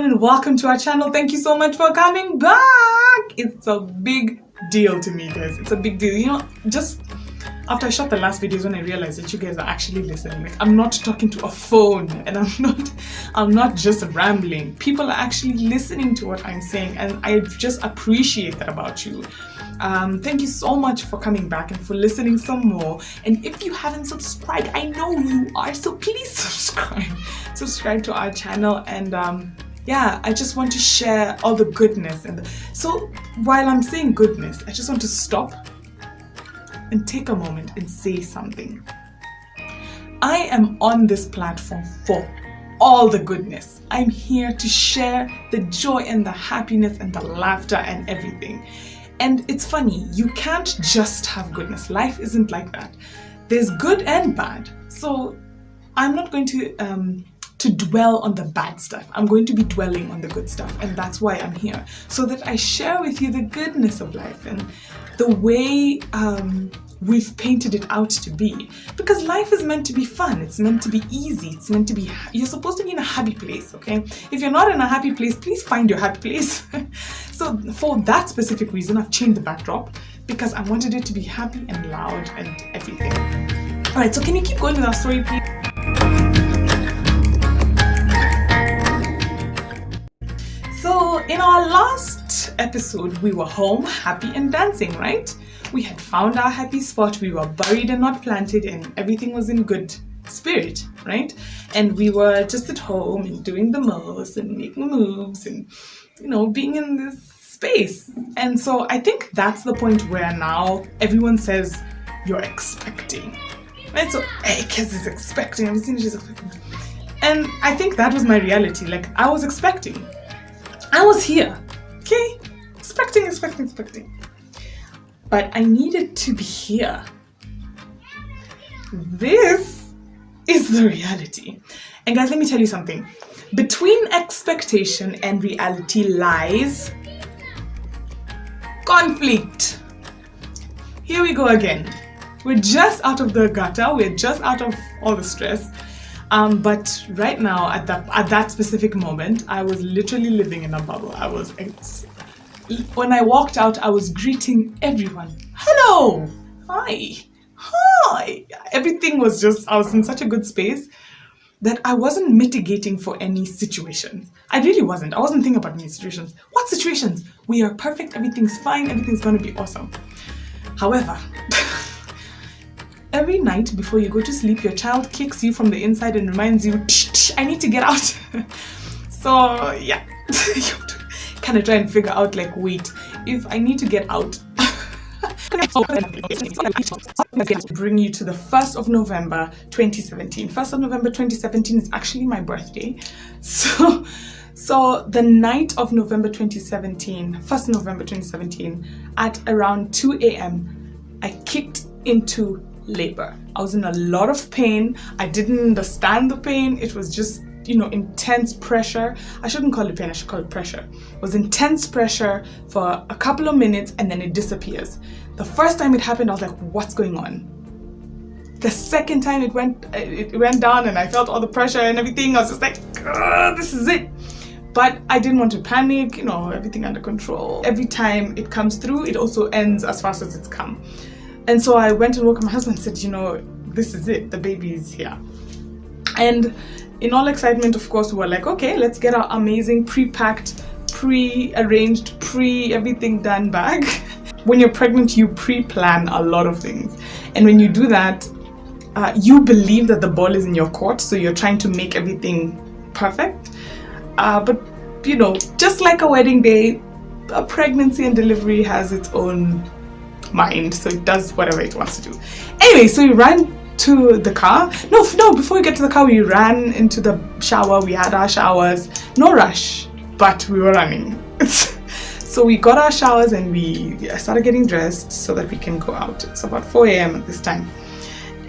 and welcome to our channel. Thank you so much for coming back. It's a big deal to me, guys. It's a big deal. You know, just after I shot the last videos, when I realized that you guys are actually listening. Like, I'm not talking to a phone, and I'm not just rambling. People are actually listening to what I'm saying, and I just appreciate that about you. Thank you so much for coming back and for listening some more. And if you haven't subscribed, I know you are, so please subscribe to our channel. And yeah, I just want to share all the goodness. And so while I'm saying goodness, I just want to stop and take a moment and say something. I am on this platform for all the goodness. I'm here to share the joy and the happiness and the laughter and everything. And it's funny, you can't just have goodness. Life isn't like that. There's good and bad. So I'm not going to dwell on the bad stuff. I'm going to be dwelling on the good stuff. And that's why I'm here. So that I share with you the goodness of life and the way we've painted it out to be. Because life is meant to be fun. It's meant to be easy. It's meant to be, you're supposed to be in a happy place, okay? If you're not in a happy place, please find your happy place. So for that specific reason, I've changed the backdrop because I wanted it to be happy and loud and everything. All right, so can you keep going with our story, please? So in our last episode, we were home, happy and dancing, right? We had found our happy spot. We were buried and not planted, and everything was in good spirit, right? And we were just at home and doing the most and making moves and, you know, being in this space. And so I think that's the point where now everyone says you're expecting, right? So hey, Kez is expecting. I've seen she's expecting. And I think that was my reality. Like, I was expecting. I was here, okay? Expecting. But I needed to be here. This is the reality. And guys, let me tell you something. Between expectation and reality lies conflict. Here we go again. We're just out of the gutter. We're just out of all the stress. But right now, at that specific moment, I was literally living in a bubble. When I walked out, I was greeting everyone. Hello! Hi! Everything was just, I was in such a good space that I wasn't mitigating for any situations. I really wasn't. I wasn't thinking about any situations. What situations? We are perfect. Everything's fine. Everything's going to be awesome. However, every night before you go to sleep, your child kicks you from the inside and reminds you, I need to get out. So yeah, kind of try and figure out, like, wait, if I need to get out, bring you to the 1st of November 2017. 1st of November 2017 is actually my birthday. So the night of November 2017, 1st November 2017, at around 2 a.m., I kicked into labor. I was in a lot of pain. I didn't understand the pain. It was just, you know, intense pressure. I shouldn't call it pain, I should call it pressure. It was intense pressure for a couple of minutes and then it disappears. The first time it happened, I was like, what's going on? The second time it went down and I felt all the pressure and everything, I was just like, this is it. But I didn't want to panic, you know, everything under control. Every time it comes through, it also ends as fast as it's come. And so I went and woke up my husband and said, you know, this is it, the baby is here. And in all excitement, of course, we were like, okay, let's get our amazing pre-packed, pre-arranged, everything done bag. When you're pregnant, you pre-plan a lot of things. And when you do that, you believe that the ball is in your court, so you're trying to make everything perfect. But, you know, just like a wedding day, a pregnancy and delivery has its own mind, so it does whatever it wants to do. Anyway, so we ran to the car. No, before we get to the car, we ran into the shower. We had our showers. No rush, but we were running. So we got our showers and we started getting dressed so that we can go out. It's about 4 a.m. at this time.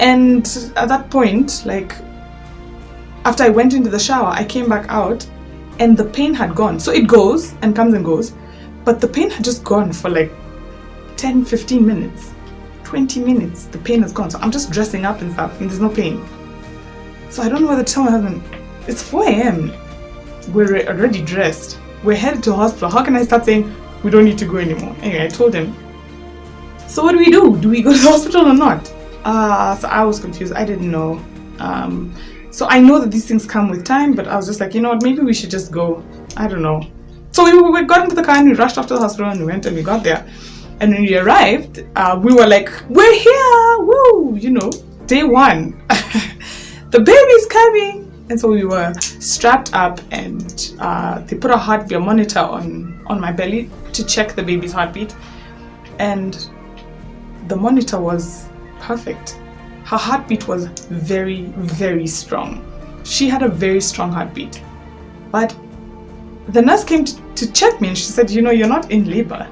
And at that point, like, after I went into the shower, I came back out and the pain had gone. So it goes and comes and goes, but the pain had just gone for like 10, 15 minutes, 20 minutes, the pain is gone. So I'm just dressing up and stuff and there's no pain. So I don't know whether to tell my husband, it's 4 a.m. we're already dressed. We're headed to the hospital. How can I start saying we don't need to go anymore? Anyway, I told him. So what do we do? Do we go to the hospital or not? So I was confused. I didn't know. So I know that these things come with time, but I was just like, you know what, maybe we should just go. I don't know. So we got into the car and we rushed off to the hospital and we went and we got there. And when we arrived, we were like, we're here, woo, you know, day one. The baby's coming. And so we were strapped up and they put a monitor on my belly to check the baby's heartbeat. And the monitor was perfect. Her heartbeat was very, very strong. She had a very strong heartbeat. But the nurse came to check me and she said, you know, you're not in labor.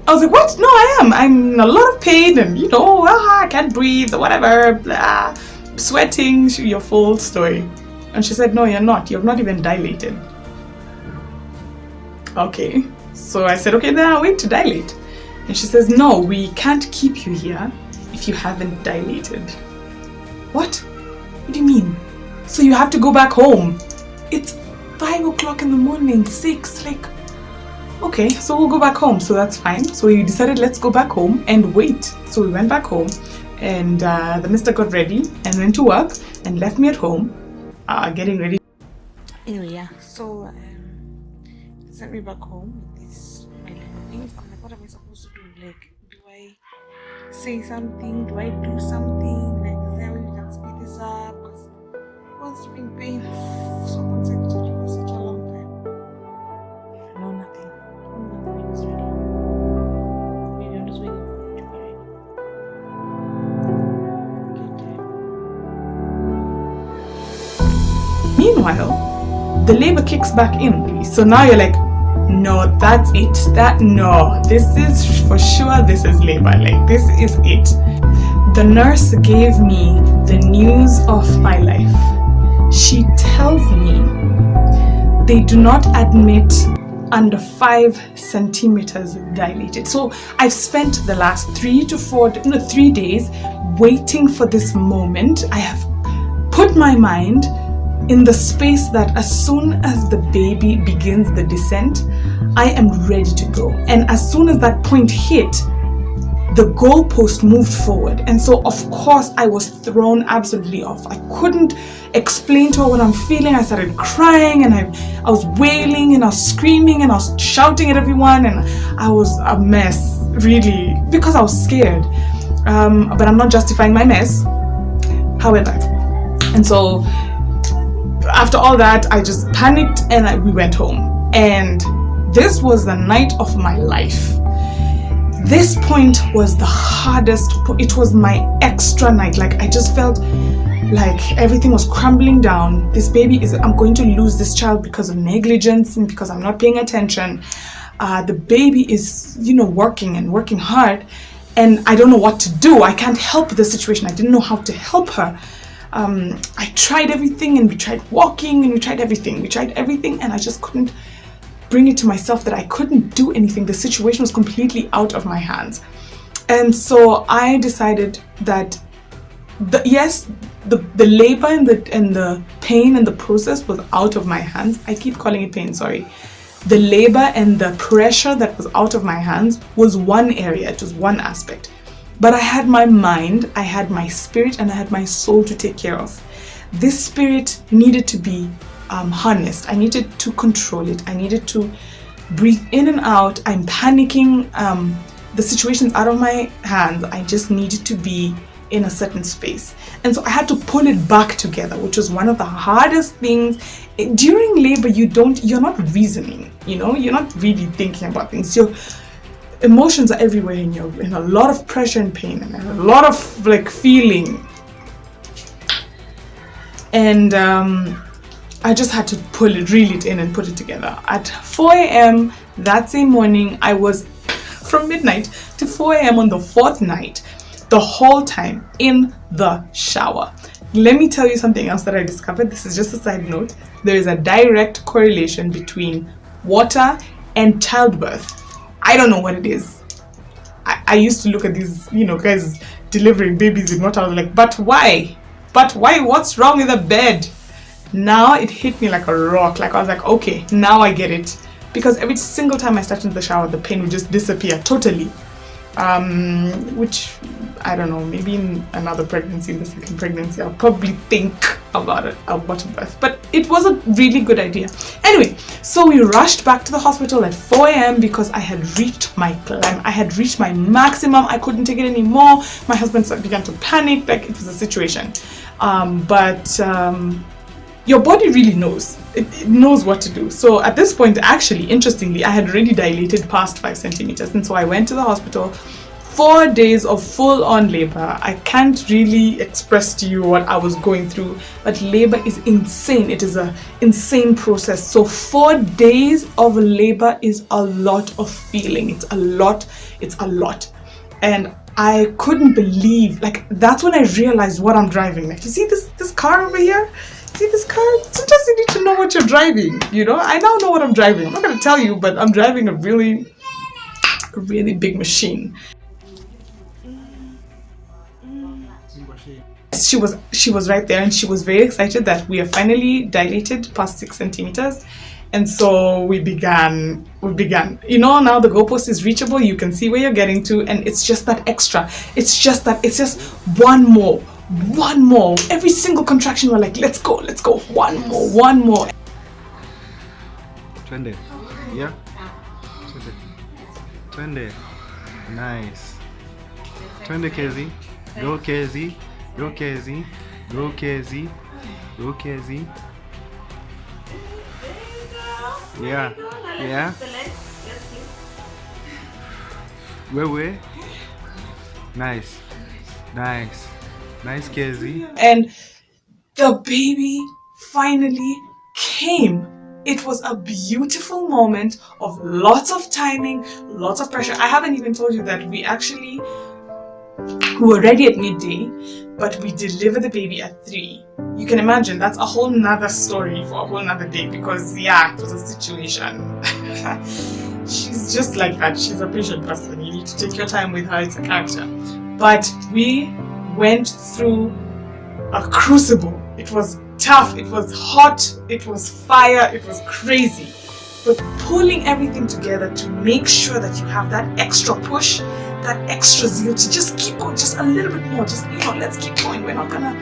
I was like, what? No, I am. I'm in a lot of pain and, you know, I can't breathe or whatever, blah, sweating, your full story. And she said, no, you're not. You're not even dilated. Okay. So I said, okay, then I'll wait to dilate. And she says, no, we can't keep you here if you haven't dilated. What? What do you mean? So you have to go back home? It's 5 o'clock in the morning, 6, like, okay, so we'll go back home. So that's fine. So we decided, let's go back home and wait. So we went back home and the mister got ready and went to work and left me at home, getting ready. Anyway, yeah, so sent me back home with this my little things. I'm like, what am I supposed to do? Like, do I say something? Do I do something? Like, is there a way we can speed this up? Because I was in pain so consecutively for such a long time. No, nothing. The baby was ready. Maybe I'm just waiting for it to be ready. Meanwhile, the labor kicks back in. So now you're like, no, that's it. This is for sure, this is labor. Like, this is it. The nurse gave me the news of my life. She tells me they do not admit under 5 centimeters dilated. So I've spent the last 3 days waiting for this moment. I have put my mind in the space that as soon as the baby begins the descent, I am ready to go. And as soon as that point hit, the goalpost moved forward. And so, of course, I was thrown absolutely off. I couldn't explain to her what I'm feeling. I started crying and I was wailing and I was screaming and I was shouting at everyone. And I was a mess, really, because I was scared. But I'm not justifying my mess. However, and so after all that, I just panicked and we went home. And this was the night of my life. This point was the hardest. It was my extra night. Like, I just felt like everything was crumbling down. This baby I'm going to lose this child because of negligence and because I'm not paying attention. The baby is, working and working hard, and I don't know what to do. I can't help the situation. I didn't know how to help her. I tried everything, and we tried walking, and we tried everything. And I just couldn't bring it to myself that I couldn't do anything. The situation was completely out of my hands. And so I decided that the labor and the pain and the process was out of my hands. I keep calling it pain, sorry. The labor and the pressure that was out of my hands was one area, it was one aspect. But I had my mind, I had my spirit, and I had my soul to take care of. This spirit needed to be harnessed. I needed to control it. I needed to breathe in and out. I'm panicking. The situation's out of my hands. I just needed to be in a certain space. And so I had to pull it back together, which was one of the hardest things. During labor, you're not reasoning, you're not really thinking about things. Your emotions are everywhere, and you're in a lot of pressure and pain and a lot of feeling. And I just had to reel it in and put it together. At 4 a.m. that same morning, I was from midnight to 4 a.m. on the 4th night, the whole time in the shower. Let me tell you something else that I discovered. This is just a side note. There is a direct correlation between water and childbirth. I don't know what it is. I used to look at these, guys delivering babies in water. I was like, but why? What's wrong with the bed? Now it hit me like a rock. Like I was like, okay, now I get it. Because every single time I stepped into the shower, the pain would just disappear totally. Which, I don't know, maybe in another pregnancy, in the second pregnancy, I'll probably think about it, about birth. But it was a really good idea. Anyway, so we rushed back to the hospital at 4 a.m. because I had reached my climb. I had reached my maximum. I couldn't take it anymore. My husband began to panic. Like, it was a situation. Your body really knows. It knows what to do. So at this point, actually, interestingly, I had already dilated past 5 centimeters. And so I went to the hospital. 4 days of full-on labor. I can't really express to you what I was going through, but labor is insane. It is an insane process. So 4 days of labor is a lot of feeling. It's a lot. It's a lot. And I couldn't believe, like, that's when I realized what I'm driving. Like, you see this car over here? See this car? Sometimes you need to know what you're driving, you know? I now know what I'm driving. I'm not going to tell you, but I'm driving a really big machine. She was right there, and she was very excited that we are finally dilated past 6 centimeters. And so we began, you know, now the goalpost is reachable. You can see where you're getting to, and it's just that extra. It's just one more. Every single contraction, we're like, let's go, one more. Twende. Yeah. Twende. Nice. Twende Kezi. Go Kezi. Go Kezi. Go Kezi. Go Kezi. Yeah. Yeah. Where? Nice. Nice, Kezi. And the baby finally came. It was a beautiful moment of lots of timing, lots of pressure. I haven't even told you that we were ready at midday, but we delivered the baby at 3. You can imagine that's a whole nother story for a whole nother day, because it was a situation. She's just like that. She's a patient person. You need to take your time with her. It's a character. But we went through a crucible. It was tough, it was hot, it was fire, it was crazy. But pulling everything together to make sure that you have that extra push, that extra zeal to just keep going, just a little bit more, just, let's keep going. We're not gonna,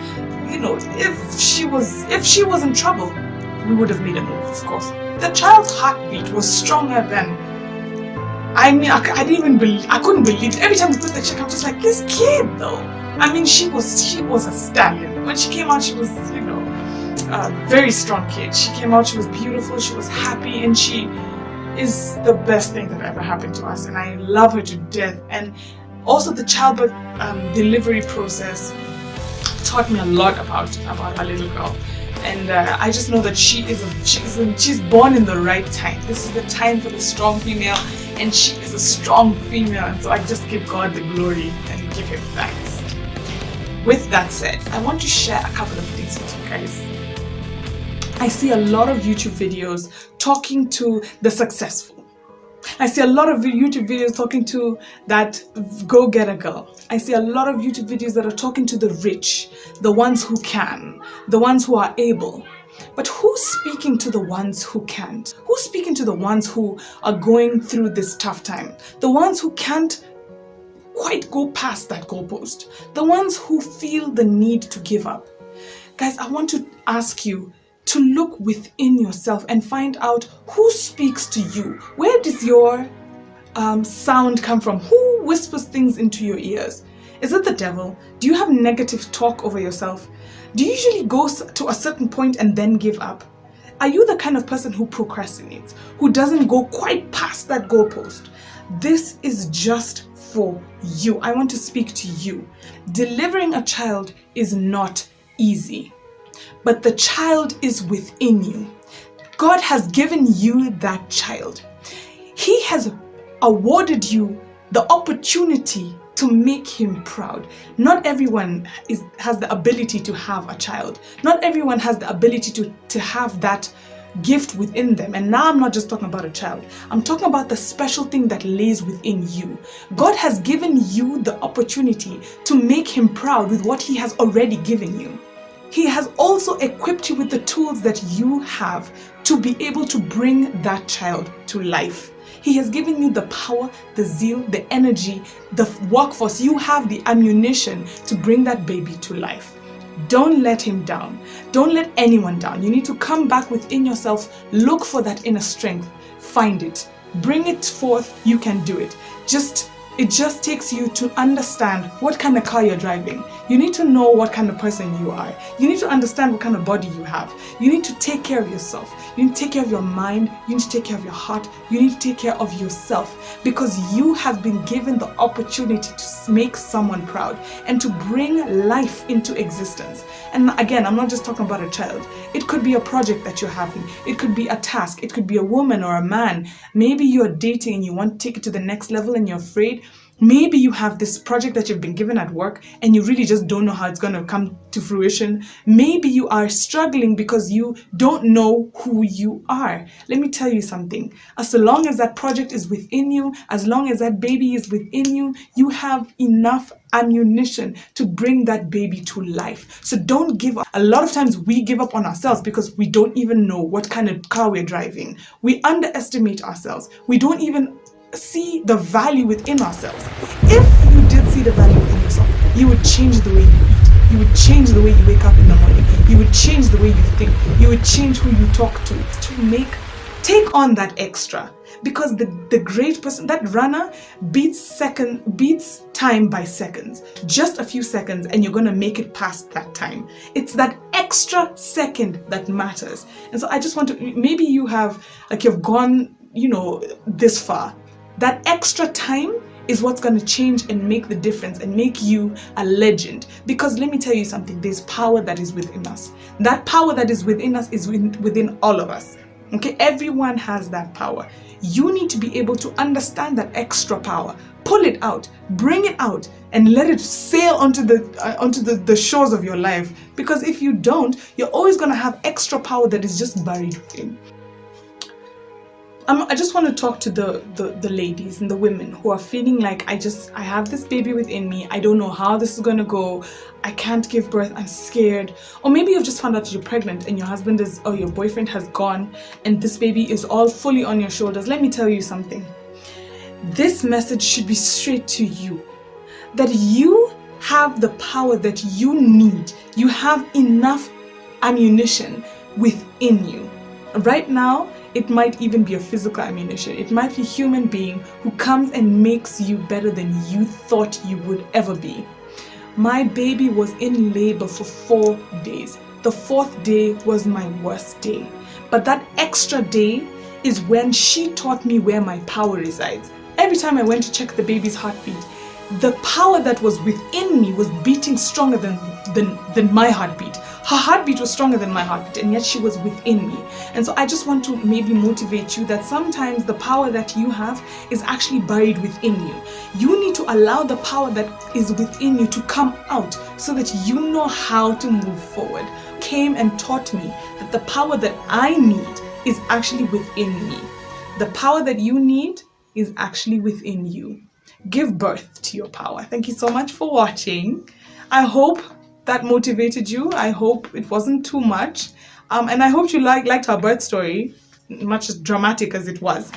if she was in trouble, we would have made a move, of course. The child's heartbeat was stronger than, I couldn't believe it. Every time we put the check, I'm just like, this kid though. I mean, she was a stallion. When she came out, she was, a very strong kid. She came out, she was beautiful, she was happy, and she is the best thing that ever happened to us. And I love her to death. And also the childbirth delivery process taught me a lot about our little girl. And I just know that she's born in the right time. This is the time for the strong female, and she is a strong female. And so I just give God the glory and give him thanks. With that said, I want to share a couple of things with you guys. I see a lot of YouTube videos talking to the successful. I see a lot of YouTube videos talking to that go-getter girl. I see a lot of YouTube videos that are talking to the rich, the ones who can, the ones who are able. But who's speaking to the ones who can't? Who's speaking to the ones who are going through this tough time? The ones who can't quite go past that goalpost. The ones who feel the need to give up. Guys, I want to ask you to look within yourself and find out who speaks to you. Where does your sound come from? Who whispers things into your ears? Is it the devil? Do you have negative talk over yourself? Do you usually go to a certain point and then give up? Are you the kind of person who procrastinates, who doesn't go quite past that goalpost? This is just for you. I want to speak to you. Delivering a child is not easy, but the child is within you. God has given you that child. He has awarded you the opportunity to make him proud. Not everyone has the ability to have a child. Not everyone has the ability to have that gift within them. And now I'm not just talking about a child. I'm talking about the special thing that lays within you. God has given you the opportunity to make him proud with what he has already given you. He has also equipped you with the tools that you have to be able to bring that child to life. He has given you the power, the zeal, the energy, the workforce. You have the ammunition to bring that baby to life. Don't let him down. Don't let anyone down. You need to come back within yourself, look for that inner strength, find it, bring it forth. You can do it. It just takes you to understand what kind of car you're driving. You need to know what kind of person you are. You need to understand what kind of body you have. You need to take care of yourself. You need to take care of your mind. You need to take care of your heart. You need to take care of yourself, because you have been given the opportunity to make someone proud and to bring life into existence. And again, I'm not just talking about a child. It could be a project that you're having. It could be a task. It could be a woman or a man. Maybe you're dating and you want to take it to the next level and you're afraid. Maybe you have this project that you've been given at work and you really just don't know how it's going to come to fruition. Maybe you are struggling because you don't know who you are. Let me tell you something. As long as that project is within you, as long as that baby is within you, you have enough ammunition to bring that baby to life. So don't give up. A lot of times we give up on ourselves because we don't even know what kind of car we're driving. We underestimate ourselves. We don't even see the value within ourselves. If you did see the value within yourself, you would change the way you eat. You would change the way you wake up in the morning. You would change the way you think. You would change who you talk to take on that extra. Because the great person, that runner beats time by seconds. Just a few seconds and you're going to make it past that time. It's that extra second that matters. And so I just want to, maybe you have, you've gone, this far. That extra time is what's going to change and make the difference and make you a legend. Because let me tell you something, there's power that is within us. That power that is within us is within all of us. Okay, everyone has that power. You need to be able to understand that extra power, pull it out, bring it out, and let it sail onto the shores of your life. Because if you don't, you're always going to have extra power that is just buried within. I just want to talk to the ladies and the women who are feeling like I have this baby within me. I don't know how this is going to go. I can't give birth. I'm scared. Or maybe you've just found out you're pregnant and your husband or your boyfriend has gone and this baby is all fully on your shoulders. Let me tell you something. This message should be straight to you. That you have the power that you need. You have enough ammunition within you. Right now, it might even be a physical ammunition. It might be a human being who comes and makes you better than you thought you would ever be. My baby was in labor for 4 days. The 4th day was my worst day. But that extra day is when she taught me where my power resides. Every time I went to check the baby's heartbeat, the power that was within me was beating stronger than my heartbeat. Her heartbeat was stronger than my heartbeat, and yet she was within me. And so I just want to maybe motivate you that sometimes the power that you have is actually buried within you. You need to allow the power that is within you to come out so that you know how to move forward. Came and taught me that the power that I need is actually within me. The power that you need is actually within you. Give birth to your power. Thank you so much for watching. I hope that motivated you. I hope it wasn't too much. And I hope you liked our birth story, much as dramatic as it was.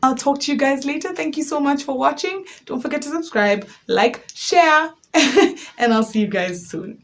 I'll talk to you guys later. Thank you so much for watching. Don't forget to subscribe, like, share, and I'll see you guys soon.